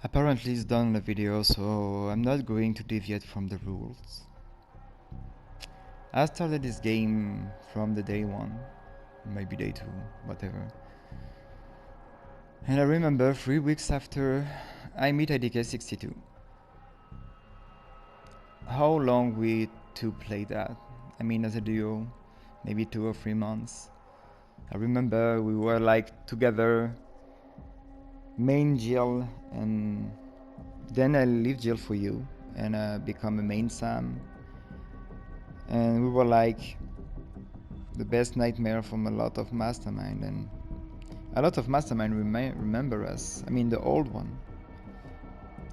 Apparently it's done the video, so I'm not going to deviate from the rules. I started this game from the day 1, maybe day 2, whatever. And I remember 3 weeks after I meet IDK62. How long we to play that? I mean, as a duo, maybe 2 or 3 months. I remember we were like together, main Jill, and then I leave Jill for you and become a main Sam. And we were like the best nightmare from a lot of mastermind, and a lot of mastermind remember us. I mean, the old one,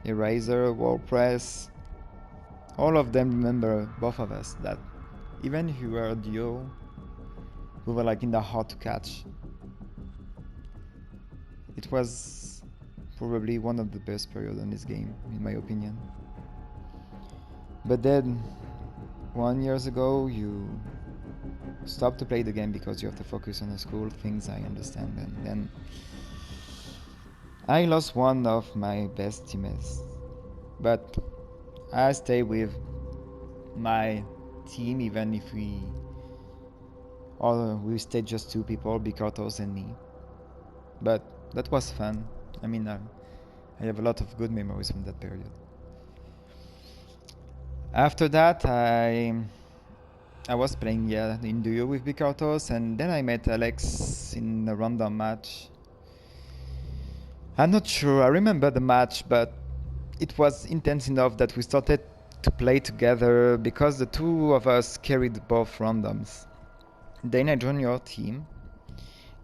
Eraser, WordPress, all of them remember both of us. That even if we were a duo, we were like in the hard to catch. It was probably one of the best periods in this game, in my opinion. But then 1 year ago, you stopped to play the game because you have to focus on the school things. I understand, and then I lost one of my best teammates, but I stay with my team even if we stayed just 2 people, Bikartos and me. But that was fun. I mean, I have a lot of good memories from that period. After that, I was playing in duo with Bikartos, and then I met Alex in a random match. I'm not sure I remember the match, but it was intense enough that we started to play together because the 2 of us carried both randoms. Then I joined your team,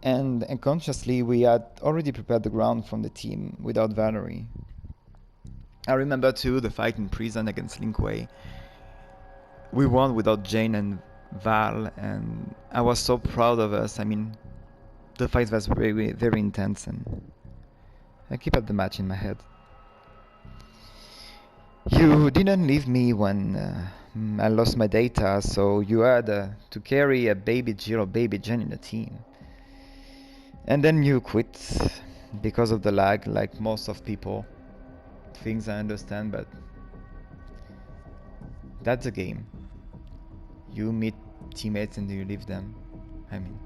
and unconsciously we had already prepared the ground from the team without Valerie. I remember too the fight in prison against Linkway. We won without Jane and Val, and I was so proud of us. I mean, the fight was very, very intense, and I keep up the match in my head. You didn't leave me when I lost my data, so you had to carry a baby Jill or baby Jen in the team. And then you quit because of the lag, like most of people. Things I understand, but that's a game. You meet teammates and you leave them. I mean,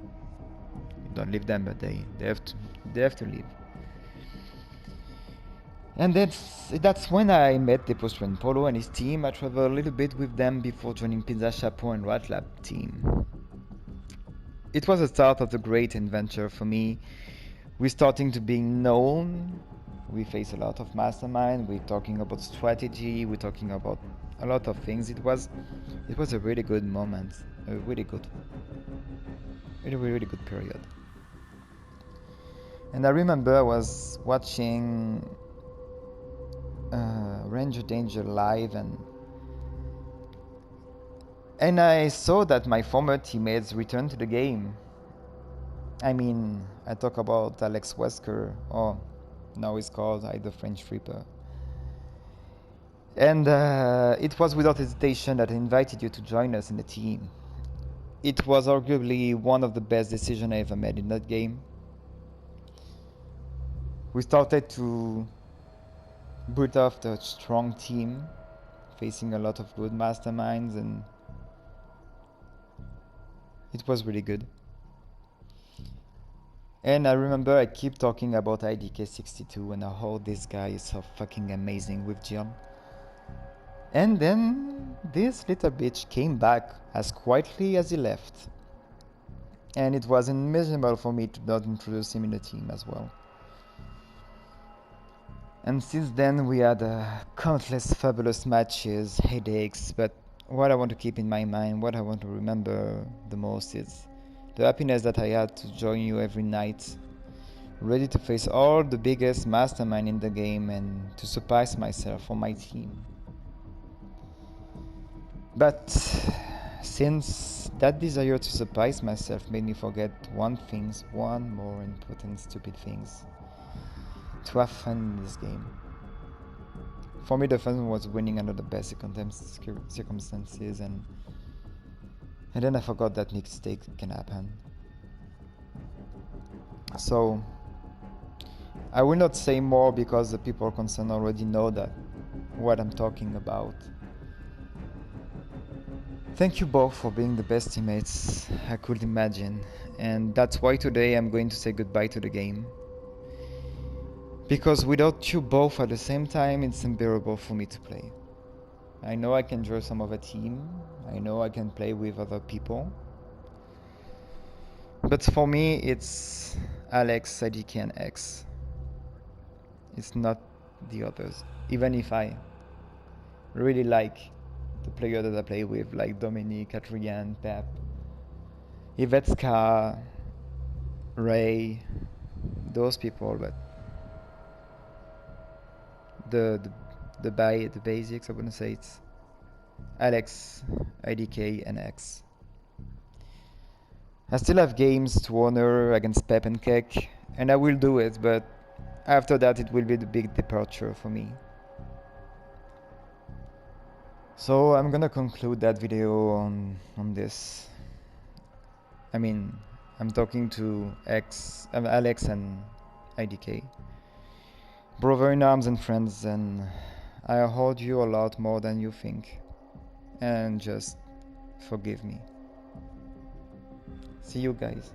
you don't leave them, but they have to leave. And that's when I met Depostrain Polo and his team. I traveled a little bit with them before joining Pizza Chapeau and Rat Lab team. It was the start of the great adventure for me. We're starting to being known. We face a lot of mastermind. We're talking about strategy. We're talking about a lot of things. It was a really good moment. A really good period. And I remember I was watching Ranger Danger live, and I saw that my former teammates returned to the game. I mean, I talk about Alex Wesker, or now he's called the French Reaper. And it was without hesitation that I invited you to join us in the team. It was arguably one of the best decisions I ever made in that game. We started to build up a strong team, facing a lot of good masterminds, and it was really good. And I remember I keep talking about IDK62 and how this guy is so fucking amazing with Jill. And then this little bitch came back as quietly as he left. And it was unimaginable for me to not introduce him in the team as well. And since then we had countless fabulous matches, headaches, but what I want to keep in my mind, what I want to remember the most is the happiness that I had to join you every night, ready to face all the biggest mastermind in the game and to surprise myself or my team. But since that desire to surprise myself made me forget one more important stupid things. To have fun in this game. For me, the fun was winning under the best circumstances, and then I forgot that mistakes can happen. So I will not say more because the people concerned already know that what I'm talking about. Thank you both for being the best teammates I could imagine, and that's why today I'm going to say goodbye to the game. Because without you both at the same time, it's unbearable for me to play. I know I can draw some other team, I know I can play with other people, but for me it's Alex, IDK and X. It's not the others, even if I really like the player that I play with, like Dominic, Adrian, Pep, Ivetska, Ray, those people, but the the basics, I wouldn't say it's Alex, IDK, and X. I still have games to honor against Pep and Keck, and I will do it, but after that it will be the big departure for me. So I'm gonna conclude that video on this. I mean, I'm talking to Alex and IDK. Brother in arms and friends, and I hold you a lot more than you think. And just forgive me. See you guys.